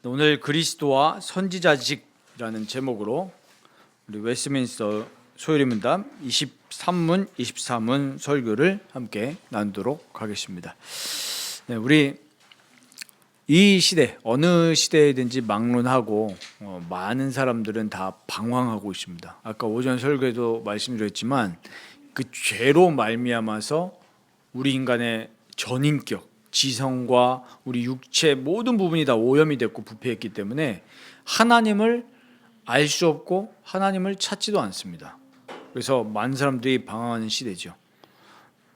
오늘 그리스도와 선지자직이라는 제목으로 우리 웨스트민스터 소요리문답 23문, 24문 설교를 함께 나누도록 하겠습니다. 네, 우리 이 시대, 어느 시대이든지 막론하고 많은 사람들은 다 방황하고 있습니다. 아까 오전 설교에도 말씀드렸지만 그 죄로 말미암아서 우리 인간의 전인격, 지성과 우리 육체 모든 부분이 다 오염이 됐고 부패했기 때문에 하나님을 알 수 없고 하나님을 찾지도 않습니다. 그래서 많은 사람들이 방황하는 시대죠.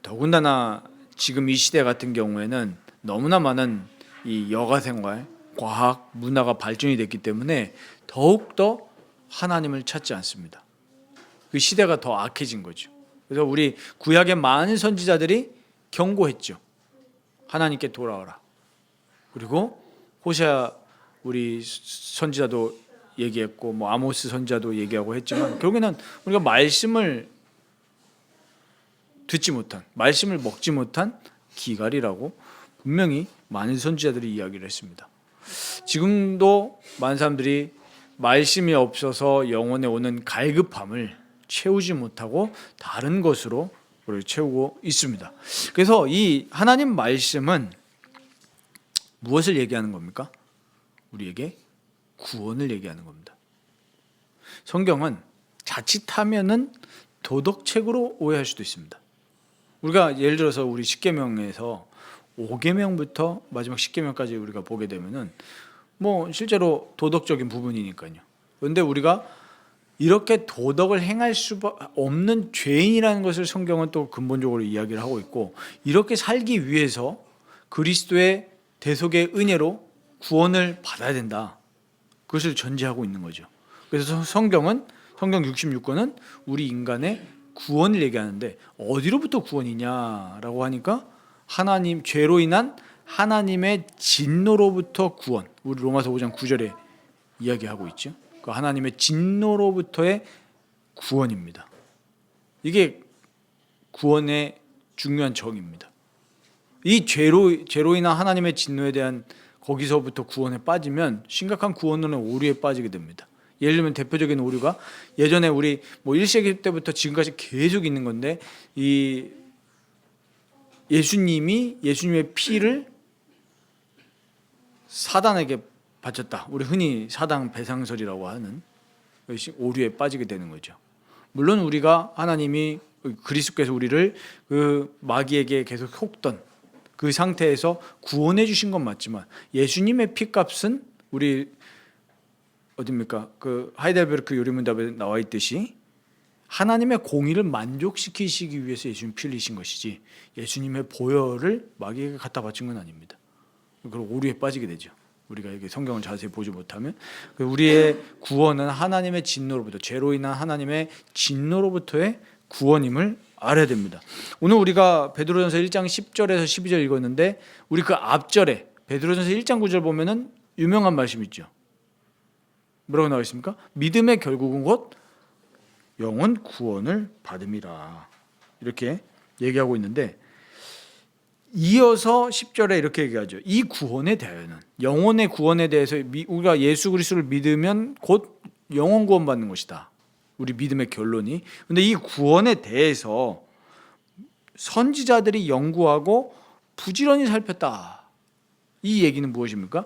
더군다나 지금 이 시대 같은 경우에는 너무나 많은 이 여가생활, 과학, 문화가 발전이 됐기 때문에 더욱더 하나님을 찾지 않습니다. 그 시대가 더 악해진 거죠. 그래서 우리 구약의 많은 선지자들이 경고했죠. 하나님께 돌아와라. 그리고 호세아 우리 선지자도 얘기했고 뭐 아모스 선지자도 얘기하고 했지만 결국에는 우리가 말씀을 듣지 못한, 말씀을 먹지 못한 기갈이라고 분명히 많은 선지자들이 이야기를 했습니다. 지금도 많은 사람들이 말씀이 없어서 영혼에 오는 갈급함을 채우지 못하고 다른 것으로 우리를 채우고 있습니다. 그래서 이 하나님 말씀은 무엇을 얘기하는 겁니까? 우리에게 구원을 얘기하는 겁니다. 성경은 자칫하면은 도덕책으로 오해할 수도 있습니다. 우리가 예를 들어서 우리 십계명에서 5계명부터 마지막 10계명까지 우리가 보게 되면은 뭐 실제로 도덕적인 부분이니까요. 그런데 우리가 이렇게 도덕을 행할 수 없는 죄인이라는 것을 성경은 또 근본적으로 이야기를 하고 있고, 이렇게 살기 위해서 그리스도의 대속의 은혜로 구원을 받아야 된다. 그것을 전제하고 있는 거죠. 그래서 성경 66권은 우리 인간의 구원을 얘기하는데 어디로부터 구원이냐라고 하니까 하나님 죄로 인한 하나님의 진노로부터 구원. 우리 로마서 5장 9절에 이야기하고 있죠. 그 하나님의 진노로부터의 구원입니다. 이게 구원의 중요한 정의입니다. 이 죄로 인한 하나님의 진노에 대한 거기서부터 구원에 빠지면 심각한 구원론의 오류에 빠지게 됩니다. 예를 들면 대표적인 오류가 예전에 우리 뭐 1세기 때부터 지금까지 계속 있는 건데 이 예수님의 피를 사단에게 바쳤다. 우리 흔히 사당 배상설이라고 하는 것이 오류에 빠지게 되는 거죠. 물론 우리가 하나님이 그리스도께서 우리를 그 마귀에게 계속 속던 그 상태에서 구원해 주신 건 맞지만 예수님의 피값은 우리 어디입니까? 그 하이델베르크 요리문답에 나와 있듯이 하나님의 공의를 만족시키시기 위해서 예수님 피 흘리신 것이지 예수님의 보혈을 마귀에게 갖다 바친 건 아닙니다. 그리고 오류에 빠지게 되죠. 우리가 이게 성경을 자세히 보지 못하면 우리의 구원은 하나님의 진노로부터, 죄로 인한 하나님의 진노로부터의 구원임을 알아야 됩니다. 오늘 우리가 베드로전서 1장 10절에서 12절 읽었는데 우리 그 앞절에 베드로전서 1장 9절 보면은 유명한 말씀 있죠. 뭐라고 나와 있습니까? 믿음의 결국은 곧 영원 구원을 받음이라. 이렇게 얘기하고 있는데 이어서 10절에 이렇게 얘기하죠. 이 구원에 대하여는, 영혼의 구원에 대해서 우리가 예수 그리스도를 믿으면 곧 영원 구원 받는 것이다. 우리 믿음의 결론이. 근데 이 구원에 대해서 선지자들이 연구하고 부지런히 살폈다. 이 얘기는 무엇입니까?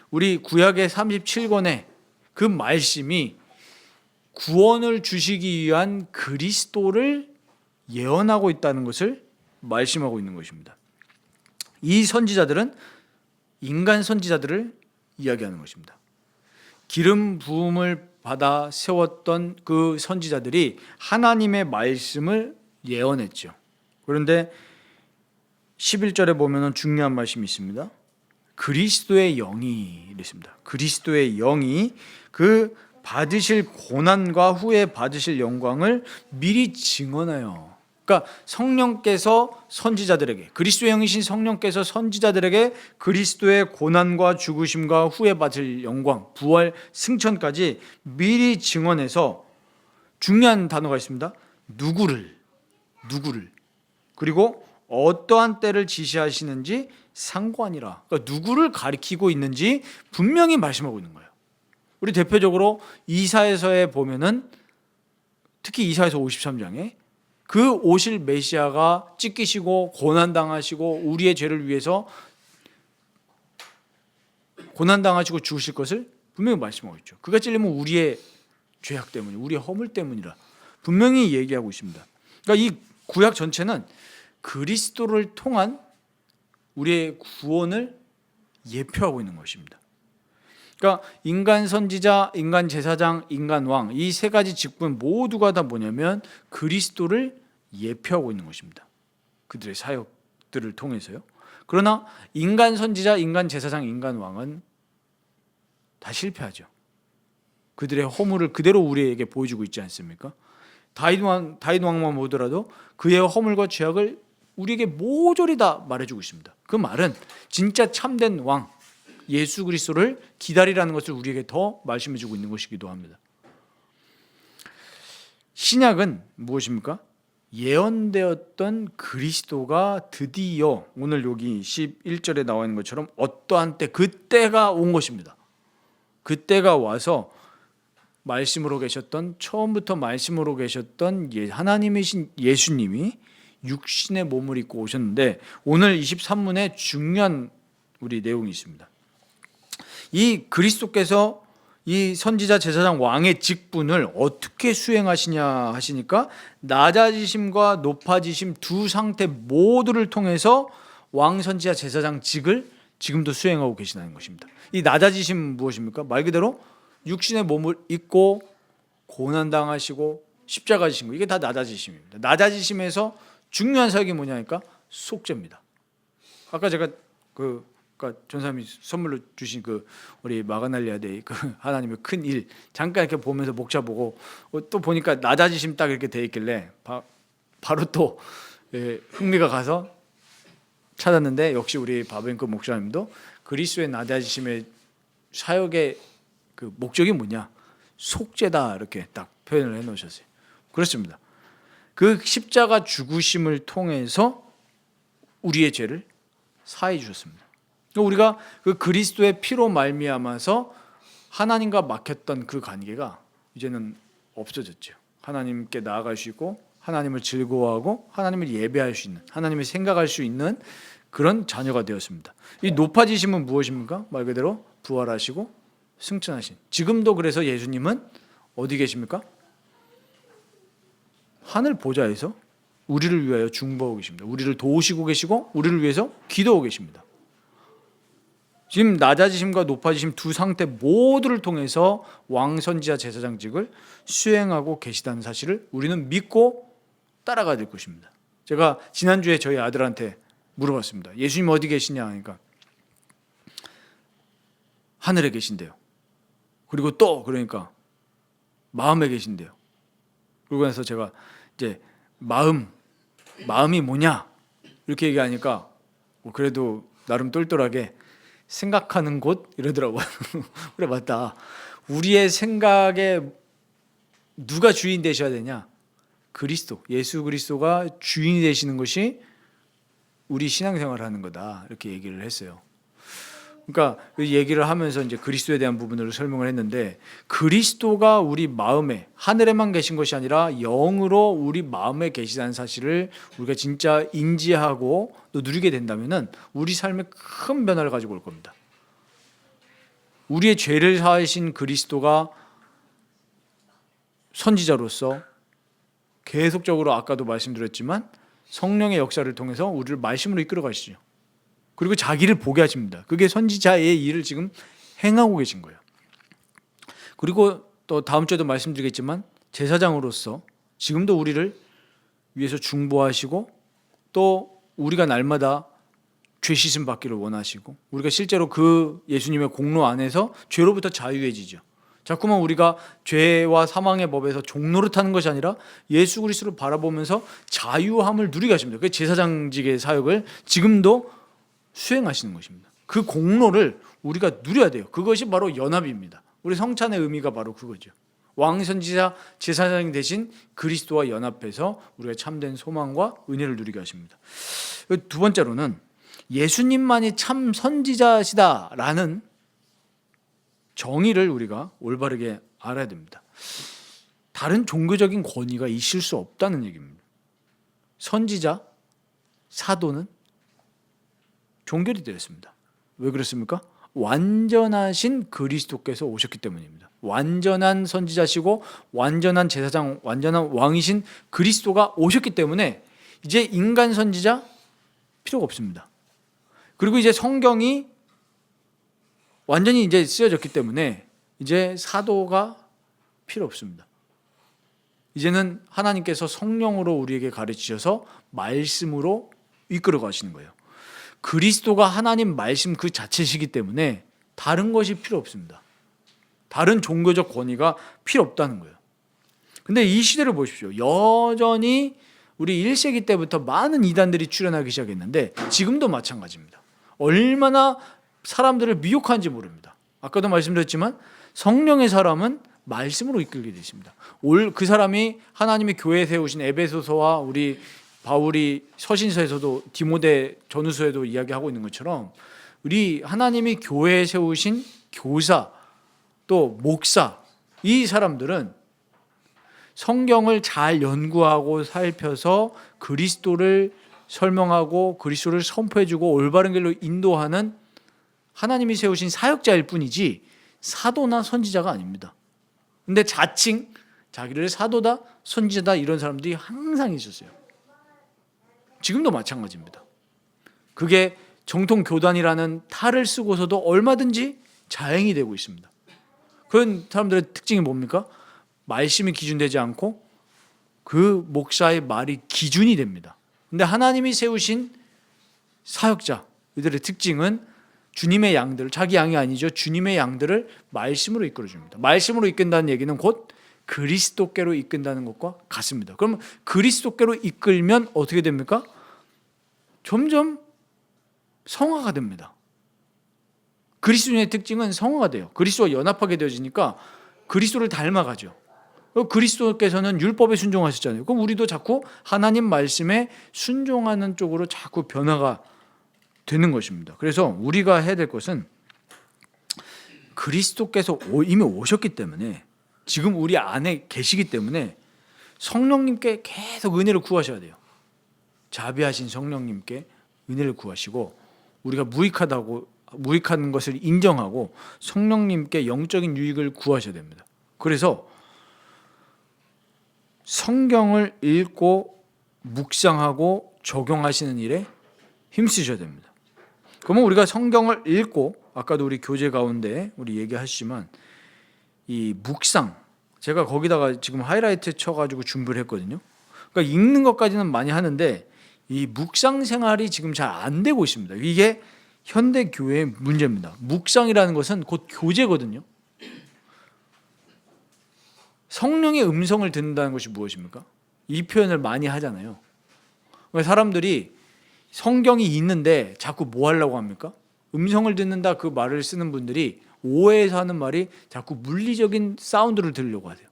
우리 구약의 37권의 그 말씀이 구원을 주시기 위한 그리스도를 예언하고 있다는 것을 말씀하고 있는 것입니다. 이 선지자들은 인간 선지자들을 이야기하는 것입니다. 기름 부음을 받아 세웠던 그 선지자들이 하나님의 말씀을 예언했죠. 그런데 11절에 보면 중요한 말씀이 있습니다. 그리스도의 영이 이랬습니다. 그리스도의 영이 그 받으실 고난과 후에 받으실 영광을 미리 증언하여. 그러니까 성령께서 선지자들에게, 그리스도의 영이신 성령께서 선지자들에게 그리스도의 고난과 죽으심과 후에 받을 영광, 부활, 승천까지 미리 증언해서 중요한 단어가 있습니다. 누구를 그리고 어떠한 때를 지시하시는지 상고하니라. 그러니까 누구를 가리키고 있는지 분명히 말씀하고 있는 거예요. 우리 대표적으로 이사야서에 보면은 특히 이사야서 53장에 그 오실 메시아가 찢기시고 고난당하시고 우리의 죄를 위해서 고난당하시고 죽으실 것을 분명히 말씀하고 있죠. 그가 찔리면 우리의 죄악 때문에, 우리의 허물 때문이라 분명히 얘기하고 있습니다. 그러니까 이 구약 전체는 그리스도를 통한 우리의 구원을 예표하고 있는 것입니다. 그러니까 인간 선지자, 인간 제사장, 인간 왕, 이 세 가지 직분 모두가 다 뭐냐면 그리스도를 예표하고 있는 것입니다. 그들의 사역들을 통해서요. 그러나 인간 선지자, 인간 제사장, 인간 왕은 다 실패하죠. 그들의 허물을 그대로 우리에게 보여주고 있지 않습니까? 다윗 왕만 보더라도 그의 허물과 죄악을 우리에게 모조리 다 말해주고 있습니다. 그 말은 진짜 참된 왕 예수 그리스도를 기다리라는 것을 우리에게 더 말씀해주고 있는 것이기도 합니다. 신약은 무엇입니까? 예언되었던 그리스도가 드디어 오늘 여기 11절에 나와 있는 것처럼 어떠한 때, 그때가 온 것입니다. 그때가 와서 말씀으로 계셨던, 처음부터 말씀으로 계셨던 하나님이신 예수님이 육신의 몸을 입고 오셨는데, 오늘 23문에 중요한 우리 내용이 있습니다. 이 그리스도께서 이 선지자, 제사장, 왕의 직분을 어떻게 수행하시냐 하시니까 낮아지심과 높아지심 두 상태 모두를 통해서 왕, 선지자, 제사장 직을 지금도 수행하고 계시다는 것입니다. 이 낮아지심 무엇입니까? 말 그대로 육신의 몸을 입고 고난당하시고 십자가 지신 거, 이게 다 낮아지심입니다. 낮아지심에서 중요한 사역이 뭐냐니까 속죄입니다. 아까 제가 그러니까 전사님이 선물로 주신 그 우리 마가날리아데이 그 하나님의 큰 일 잠깐 이렇게 보면서 목차 보고 또 보니까 낮아지심 딱 이렇게 돼 있길래 바로 또 흥미가 가서 찾았는데, 역시 우리 바벤크 목사님도 그리스도의 낮아지심의 사역의 그 목적이 뭐냐, 속죄다, 이렇게 딱 표현을 해놓으셨어요. 그렇습니다. 그 십자가 죽으심을 통해서 우리의 죄를 사해 주셨습니다. 우리가 그 그리스도의 피로 말미암아서 하나님과 막혔던 그 관계가 이제는 없어졌죠. 하나님께 나아갈 수 있고 하나님을 즐거워하고 하나님을 예배할 수 있는, 하나님을 생각할 수 있는 그런 자녀가 되었습니다. 이 높아지심은 무엇입니까? 말 그대로 부활하시고 승천하신, 지금도 그래서 예수님은 어디 계십니까? 하늘 보좌에서 우리를 위하여 중보하고 계십니다. 우리를 도우시고 계시고 우리를 위해서 기도하고 계십니다. 지금 낮아지심과 높아지심 두 상태 모두를 통해서 왕, 선지자, 제사장직을 수행하고 계시다는 사실을 우리는 믿고 따라가야 될 것입니다. 제가 지난주에 저희 아들한테 물어봤습니다. 예수님 어디 계시냐 하니까 하늘에 계신대요. 그리고 또 그러니까 마음에 계신대요. 그러고 나서 제가 이제 마음이 뭐냐 이렇게 얘기하니까 그래도 나름 똘똘하게 생각하는 곳 이러더라고요. 그래, 맞다. 우리의 생각에 누가 주인 되셔야 되냐? 그리스도, 예수 그리스도가 주인이 되시는 것이 우리 신앙생활을 하는 거다, 이렇게 얘기를 했어요. 그러니까 그 얘기를 하면서 이제 그리스도에 대한 부분을 설명을 했는데, 그리스도가 우리 마음에, 하늘에만 계신 것이 아니라 영으로 우리 마음에 계시다는 사실을 우리가 진짜 인지하고 또 누리게 된다면은 우리 삶에 큰 변화를 가지고 올 겁니다. 우리의 죄를 사하신 그리스도가 선지자로서 계속적으로, 아까도 말씀드렸지만 성령의 역사를 통해서 우리를 말씀으로 이끌어 가시죠. 그리고 자기를 보게 하십니다. 그게 선지자의 일을 지금 행하고 계신 거예요. 그리고 또 다음 주에도 말씀드리겠지만 제사장으로서 지금도 우리를 위해서 중보하시고 또 우리가 날마다 죄 씻음 받기를 원하시고, 우리가 실제로 그 예수님의 공로 안에서 죄로부터 자유해지죠. 자꾸만 우리가 죄와 사망의 법에서 종노릇하는 것이 아니라 예수 그리스도를 바라보면서 자유함을 누리게 하십니다. 그 제사장직의 사역을 지금도 수행하시는 것입니다. 그 공로를 우리가 누려야 돼요. 그것이 바로 연합입니다. 우리 성찬의 의미가 바로 그거죠. 왕 선지자 제사장 대신 그리스도와 연합해서 우리가 참된 소망과 은혜를 누리게 하십니다. 두 번째로는 예수님만이 참 선지자시다라는 정의를 우리가 올바르게 알아야 됩니다. 다른 종교적인 권위가 있을 수 없다는 얘기입니다. 선지자, 사도는 종결이 되었습니다. 왜 그렇습니까? 완전하신 그리스도께서 오셨기 때문입니다. 완전한 선지자시고 완전한 제사장, 완전한 왕이신 그리스도가 오셨기 때문에 이제 인간 선지자 필요가 없습니다. 그리고 이제 성경이 완전히 이제 쓰여졌기 때문에 이제 사도가 필요 없습니다. 이제는 하나님께서 성령으로 우리에게 가르치셔서 말씀으로 이끌어 가시는 거예요. 그리스도가 하나님 말씀 그 자체시기 때문에 다른 것이 필요 없습니다. 다른 종교적 권위가 필요 없다는 거예요. 근데 이 시대를 보십시오. 여전히 우리 1세기 때부터 많은 이단들이 출현하기 시작했는데 지금도 마찬가지입니다. 얼마나 사람들을 미혹하는지 모릅니다. 아까도 말씀드렸지만 성령의 사람은 말씀으로 이끌게 되십니다. 그 사람이 하나님이 교회에 세우신 에베소서와 우리 바울이 서신서에서도 디모데 전후서에도 이야기하고 있는 것처럼 우리 하나님이 교회에 세우신 교사 또 목사 이 사람들은 성경을 잘 연구하고 살펴서 그리스도를 설명하고 그리스도를 선포해주고 올바른 길로 인도하는 하나님이 세우신 사역자일 뿐이지 사도나 선지자가 아닙니다. 근데 자칭 자기를 사도다 선지자다 이런 사람들이 항상 있었어요. 지금도 마찬가지입니다. 그게 정통 교단이라는 탈을 쓰고서도 얼마든지 자행이 되고 있습니다. 그런 사람들의 특징이 뭡니까? 말씀이 기준되지 않고 그 목사의 말이 기준이 됩니다. 근데 하나님이 세우신 사역자 이들의 특징은 주님의 양들을, 자기 양이 아니죠, 주님의 양들을 말씀으로 이끌어줍니다. 말씀으로 이끈다는 얘기는 곧 그리스도께로 이끈다는 것과 같습니다. 그럼 그리스도께로 이끌면 어떻게 됩니까? 점점 성화가 됩니다. 그리스도인의 특징은 성화가 돼요. 그리스도와 연합하게 되어지니까 그리스도를 닮아가죠. 그리스도께서는 율법에 순종하셨잖아요. 그럼 우리도 자꾸 하나님 말씀에 순종하는 쪽으로 자꾸 변화가 되는 것입니다. 그래서 우리가 해야 될 것은 그리스도께서 이미 오셨기 때문에 지금 우리 안에 계시기 때문에 성령님께 계속 은혜를 구하셔야 돼요. 자비하신 성령님께 은혜를 구하시고 우리가 무익한 것을 인정하고 성령님께 영적인 유익을 구하셔야 됩니다. 그래서 성경을 읽고 묵상하고 적용하시는 일에 힘쓰셔야 됩니다. 그러면 우리가 성경을 읽고 아까도 우리 교재 가운데 우리 얘기하시지만 이 묵상 제가 거기다가 지금 하이라이트 쳐가지고 준비를 했거든요. 그러니까 읽는 것까지는 많이 하는데 이 묵상 생활이 지금 잘 안 되고 있습니다. 이게 현대 교회의 문제입니다. 묵상이라는 것은 곧 교제거든요. 성령의 음성을 듣는다는 것이 무엇입니까? 이 표현을 많이 하잖아요. 사람들이 성경이 있는데 자꾸 뭐 하려고 합니까? 음성을 듣는다 그 말을 쓰는 분들이 오해해서 하는 말이 자꾸 물리적인 사운드를 들으려고 하세요.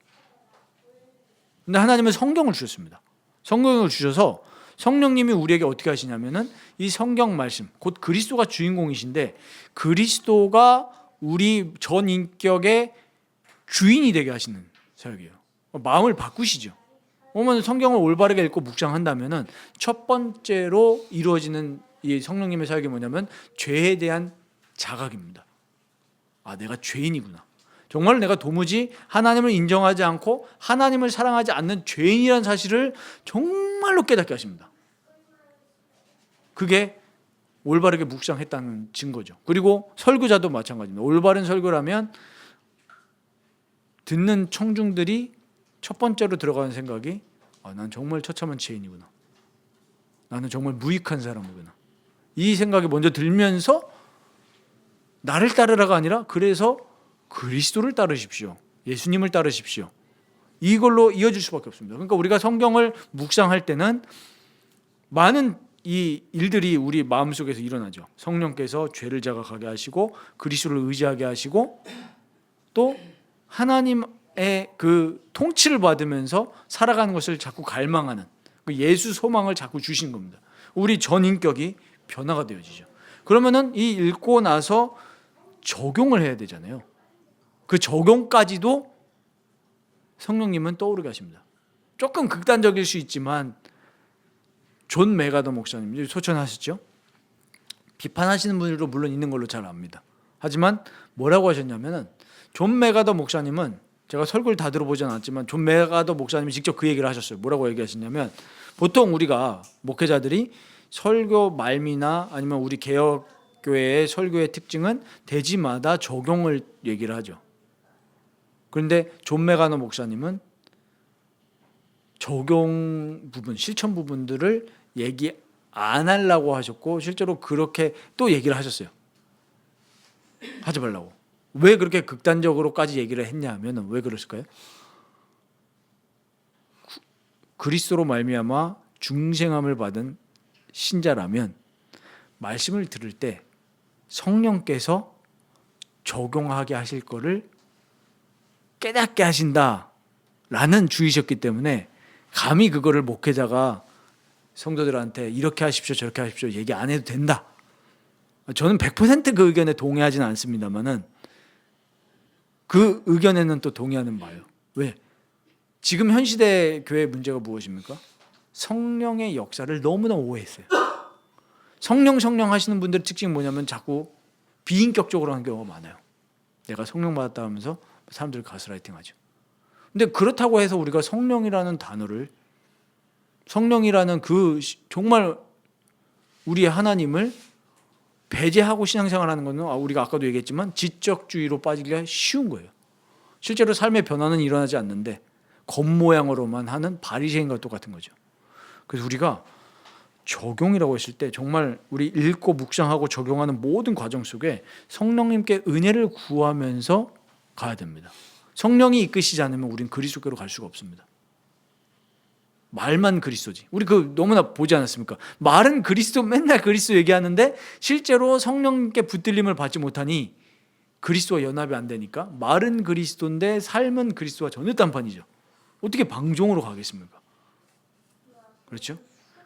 근데 하나님은 성경을 주셨습니다. 성경을 주셔서 성령님이 우리에게 어떻게 하시냐면은 이 성경 말씀, 곧 그리스도가 주인공이신데 그리스도가 우리 전 인격의 주인이 되게 하시는 사역이에요. 마음을 바꾸시죠. 그러면 성경을 올바르게 읽고 묵상한다면은 첫 번째로 이루어지는 이 성령님의 사역이 뭐냐면 죄에 대한 자각입니다. 아, 내가 죄인이구나. 정말 내가 도무지 하나님을 인정하지 않고 하나님을 사랑하지 않는 죄인이라는 사실을 정말로 깨닫게 하십니다. 그게 올바르게 묵상했다는 증거죠. 그리고 설교자도 마찬가지입니다. 올바른 설교라면 듣는 청중들이 첫 번째로 들어가는 생각이 난 정말 처참한 죄인이구나. 나는 정말 무익한 사람이구나. 이 생각이 먼저 들면서 나를 따르라가 아니라 그래서 그리스도를 따르십시오. 예수님을 따르십시오. 이걸로 이어질 수밖에 없습니다. 그러니까 우리가 성경을 묵상할 때는 많은 이 일들이 우리 마음속에서 일어나죠. 성령께서 죄를 자각하게 하시고 그리스도를 의지하게 하시고 또 하나님 그 통치를 받으면서 살아가는 것을 자꾸 갈망하는 그 예수 소망을 자꾸 주신 겁니다. 우리 전 인격이 변화가 되어지죠. 그러면은 이 읽고 나서 적용을 해야 되잖아요. 그 적용까지도 성령님은 떠오르게 하십니다. 조금 극단적일 수 있지만 존 메가더 목사님 소천하셨죠? 비판하시는 분들도 물론 있는 걸로 잘 압니다. 하지만 뭐라고 하셨냐면은 존 메가더 목사님은 제가 설교를 다 들어보진 않았지만 존 메가더 목사님이 직접 그 얘기를 하셨어요. 뭐라고 얘기하셨냐면 보통 우리가 목회자들이 설교 말미나 아니면 우리 개혁교회의 설교의 특징은 대지마다 적용을 얘기를 하죠. 그런데 존 메가더 목사님은 적용 부분, 실천 부분들을 얘기 안 하려고 하셨고 실제로 그렇게 또 얘기를 하셨어요. 하지 말라고. 왜 그렇게 극단적으로까지 얘기를 했냐 하면 왜 그랬을까요? 그리스도로 말미암아 중생함을 받은 신자라면 말씀을 들을 때 성령께서 적용하게 하실 거를 깨닫게 하신다라는 주의셨기 때문에 감히 그거를 목회자가 성도들한테 이렇게 하십시오 저렇게 하십시오 얘기 안 해도 된다. 저는 100% 그 의견에 동의하지는 않습니다만은 그 의견에는 또 동의하는 바예요. 왜? 지금 현 시대 교회의 문제가 무엇입니까? 성령의 역사를 너무나 오해했어요. 성령 하시는 분들의 특징이 뭐냐면 자꾸 비인격적으로 하는 경우가 많아요. 내가 성령 받았다 하면서 사람들을 가스라이팅하죠. 근데 그렇다고 해서 우리가 성령이라는 단어를 성령이라는 그 정말 우리의 하나님을 배제하고 신앙생활하는 것은 우리가 아까도 얘기했지만 지적주의로 빠지기가 쉬운 거예요. 실제로 삶의 변화는 일어나지 않는데 겉모양으로만 하는 바리새인과 똑같은 거죠. 그래서 우리가 적용이라고 했을 때 정말 우리 읽고 묵상하고 적용하는 모든 과정 속에 성령님께 은혜를 구하면서 가야 됩니다. 성령이 이끄시지 않으면 우리는 그리스도께로 갈 수가 없습니다. 말만 그리스도지. 우리 그 너무나 보지 않았습니까? 말은 그리스도 맨날 그리스도 얘기하는데 실제로 성령님께 붙들림을 받지 못하니 그리스도와 연합이 안 되니까 말은 그리스도인데 삶은 그리스도와 전혀 딴판이죠. 어떻게 방종으로 가겠습니까? 그렇죠?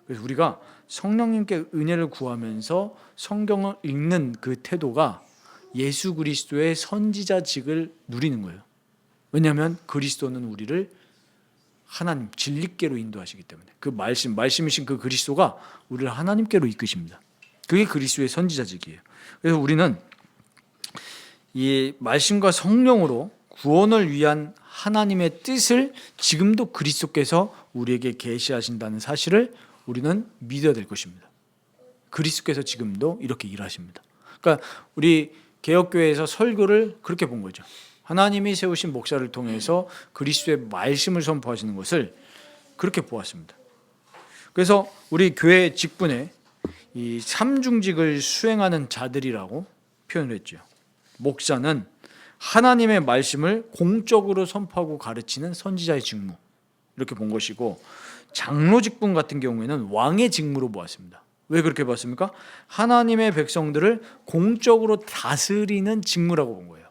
그래서 우리가 성령님께 은혜를 구하면서 성경을 읽는 그 태도가 예수 그리스도의 선지자직을 누리는 거예요. 왜냐하면 그리스도는 우리를 하나님 진리께로 인도하시기 때문에 그 말씀이신 그 그리스도가 우리를 하나님께로 이끄십니다. 그게 그리스도의 선지자직이에요. 그래서 우리는 이 말씀과 성령으로 구원을 위한 하나님의 뜻을 지금도 그리스도께서 우리에게 계시하신다는 사실을 우리는 믿어야 될 것입니다. 그리스도께서 지금도 이렇게 일하십니다. 그러니까 우리 개혁교회에서 설교를 그렇게 본 거죠. 하나님이 세우신 목사를 통해서 그리스도의 말씀을 선포하시는 것을 그렇게 보았습니다. 그래서 우리 교회 직분에 이 삼중직을 수행하는 자들이라고 표현을 했죠. 목사는 하나님의 말씀을 공적으로 선포하고 가르치는 선지자의 직무 이렇게 본 것이고 장로 직분 같은 경우에는 왕의 직무로 보았습니다. 왜 그렇게 봤습니까? 하나님의 백성들을 공적으로 다스리는 직무라고 본 거예요.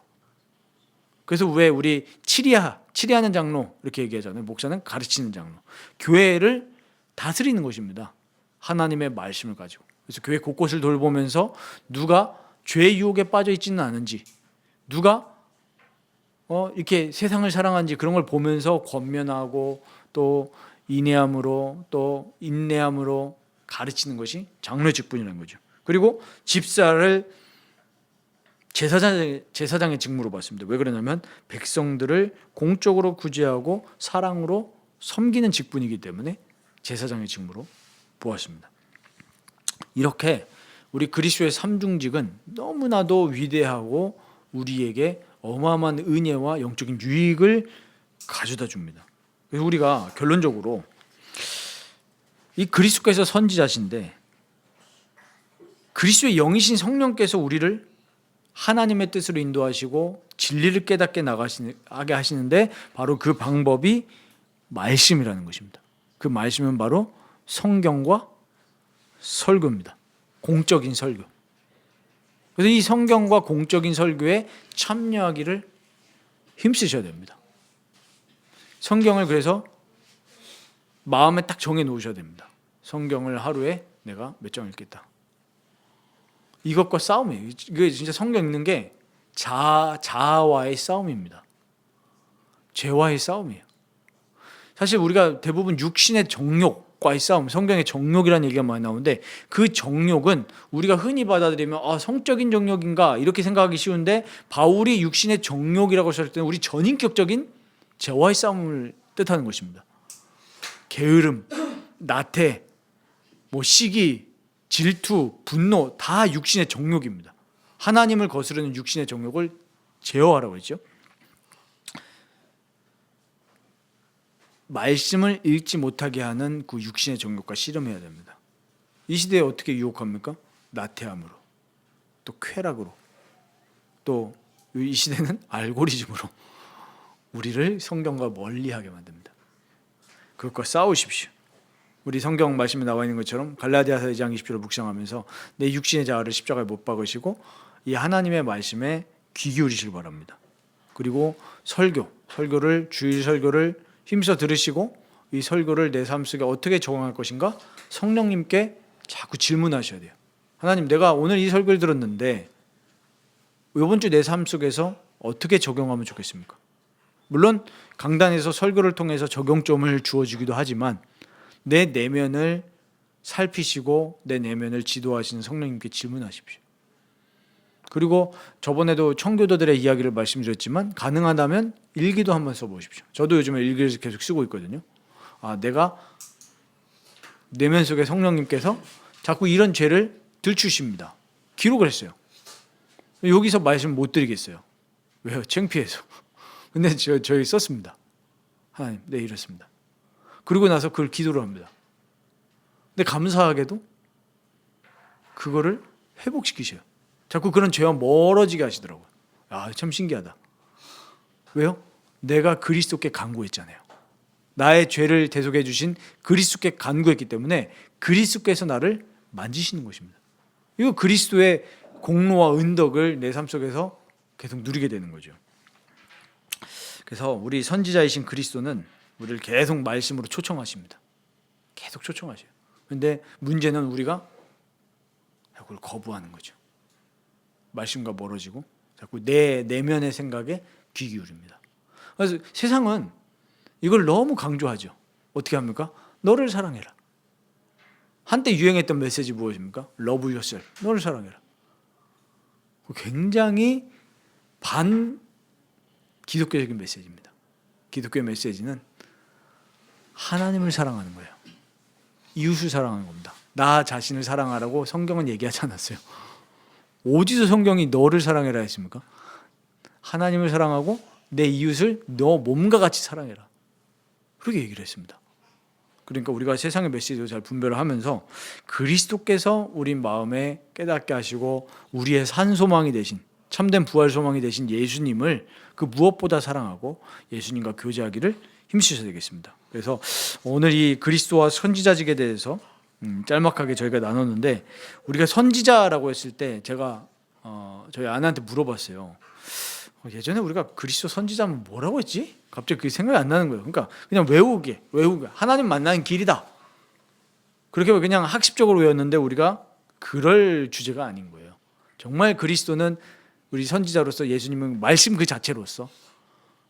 그래서 왜 우리 치리하는 장로 이렇게 얘기하잖아요. 목사는 가르치는 장로. 교회를 다스리는 것입니다. 하나님의 말씀을 가지고. 그래서 교회 곳곳을 돌보면서 누가 죄의 유혹에 빠져 있지는 않은지, 누가 이렇게 세상을 사랑하는지 그런 걸 보면서 권면하고 또 인내함으로 또 인내함으로 가르치는 것이 장로의 직분이라는 거죠. 그리고 집사를 제사장의 직무로 봤습니다. 왜 그러냐면 백성들을 공적으로 구제하고 사랑으로 섬기는 직분이기 때문에 제사장의 직무로 보았습니다. 이렇게 우리 그리스도의 삼중직은 너무나도 위대하고 우리에게 어마어마한 은혜와 영적인 유익을 가져다 줍니다. 그래서 우리가 결론적으로 이 그리스도께서 선지자신데 그리스도의 영이신 성령께서 우리를 하나님의 뜻으로 인도하시고 진리를 깨닫게 나가게 하시는데 바로 그 방법이 말씀이라는 것입니다. 그 말씀은 바로 성경과 설교입니다. 공적인 설교. 그래서 이 성경과 공적인 설교에 참여하기를 힘쓰셔야 됩니다. 성경을 그래서 마음에 딱 정해 놓으셔야 됩니다. 성경을 하루에 내가 몇 장 읽겠다. 이것과 싸움이에요. 이게 진짜 성경 읽는 게 자아와의 싸움입니다. 죄와의 싸움이에요. 사실 우리가 대부분 육신의 정욕과의 싸움, 성경에 정욕이라는 얘기가 많이 나오는데 그 정욕은 우리가 흔히 받아들이면 성적인 정욕인가 이렇게 생각하기 쉬운데 바울이 육신의 정욕이라고 했을 때는 우리 전인격적인 죄와의 싸움을 뜻하는 것입니다. 게으름, 나태, 시기, 질투, 분노 다 육신의 정욕입니다. 하나님을 거스르는 육신의 정욕을 제어하라고 했죠. 말씀을 읽지 못하게 하는 그 육신의 정욕과 씨름해야 됩니다. 이 시대에 어떻게 유혹합니까? 나태함으로, 또 쾌락으로, 또 이 시대는 알고리즘으로 우리를 성경과 멀리하게 만듭니다. 그것과 싸우십시오. 우리 성경 말씀에 나와 있는 것처럼 갈라디아서 2장 20절을 묵상하면서 내 육신의 자아를 십자가에 못 박으시고 이 하나님의 말씀에 귀 기울이시길 바랍니다. 그리고 설교를 주일 설교를 힘써 들으시고 이 설교를 내 삶 속에 어떻게 적용할 것인가 성령님께 자꾸 질문하셔야 돼요. 하나님, 내가 오늘 이 설교를 들었는데 이번 주 내 삶 속에서 어떻게 적용하면 좋겠습니까? 물론 강단에서 설교를 통해서 적용점을 주어주기도 하지만 내 내면을 살피시고 내 내면을 지도하시는 성령님께 질문하십시오. 그리고 저번에도 청교도들의 이야기를 말씀드렸지만 가능하다면 일기도 한번 써보십시오. 저도 요즘에 일기를 계속 쓰고 있거든요. 내가 내면 속에 성령님께서 자꾸 이런 죄를 들추십니다. 기록을 했어요. 여기서 말씀 못 드리겠어요. 왜요? 창피해서. 근데 저희 썼습니다. 하나님, 네, 이렇습니다. 그리고 나서 그걸 기도를 합니다. 근데 감사하게도 그거를 회복시키셔요. 자꾸 그런 죄와 멀어지게 하시더라고요. 참 신기하다. 왜요? 내가 그리스도께 간구했잖아요. 나의 죄를 대속해 주신 그리스도께 간구했기 때문에 그리스도께서 나를 만지시는 것입니다. 이거 그리스도의 공로와 은덕을 내 삶 속에서 계속 누리게 되는 거죠. 그래서 우리 선지자이신 그리스도는 우리를 계속 말씀으로 초청하십니다. 계속 초청하셔요. 그런데 문제는 우리가 그걸 거부하는 거죠. 말씀과 멀어지고 자꾸 내 내면의 생각에 귀 기울입니다. 그래서 세상은 이걸 너무 강조하죠. 어떻게 합니까? 너를 사랑해라. 한때 유행했던 메시지 무엇입니까? Love yourself. 너를 사랑해라. 굉장히 반 기독교적인 메시지입니다. 기독교의 메시지는 하나님을 사랑하는 거예요. 이웃을 사랑하는 겁니다. 나 자신을 사랑하라고 성경은 얘기하지 않았어요. 어디서 성경이 너를 사랑해라 했습니까? 하나님을 사랑하고 내 이웃을 너 몸과 같이 사랑해라. 그렇게 얘기를 했습니다. 그러니까 우리가 세상의 메시지를 잘 분별을 하면서 그리스도께서 우리 마음에 깨닫게 하시고 우리의 산 소망이 되신 참된 부활 소망이 되신 예수님을 그 무엇보다 사랑하고 예수님과 교제하기를 힘쓰셔야 되겠습니다. 그래서 오늘 이 그리스도와 선지자직에 대해서 짤막하게 저희가 나눴는데 우리가 선지자라고 했을 때 제가 저희 아내한테 물어봤어요. 예전에 우리가 그리스도 선지자면 뭐라고 했지? 갑자기 그게 생각이 안 나는 거예요. 그러니까 그냥 외우게 하나님 만나는 길이다. 그렇게 그냥 학습적으로 외웠는데 우리가 그럴 주제가 아닌 거예요. 정말 그리스도는 우리 선지자로서 예수님은 말씀 그 자체로서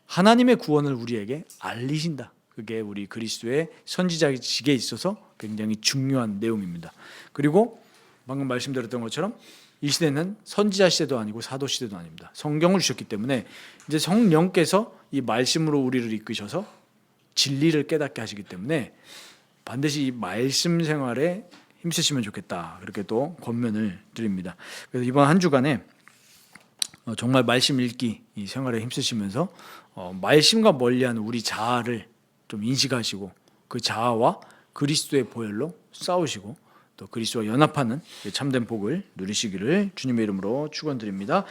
하나님의 구원을 우리에게 알리신다. 그게 우리 그리스도의 선지자직에 있어서 굉장히 중요한 내용입니다. 그리고 방금 말씀드렸던 것처럼 이 시대는 선지자 시대도 아니고 사도 시대도 아닙니다. 성경을 주셨기 때문에 이제 성령께서 이 말씀으로 우리를 이끄셔서 진리를 깨닫게 하시기 때문에 반드시 이 말씀 생활에 힘쓰시면 좋겠다. 그렇게 또 권면을 드립니다. 그래서 이번 한 주간에 정말 말씀 읽기 이 생활에 힘쓰시면서 말씀과 멀리하는 우리 자아를 좀 인식하시고 그 자아와 그리스도의 보혈로 싸우시고 또 그리스도와 연합하는 참된 복을 누리시기를 주님의 이름으로 축원드립니다.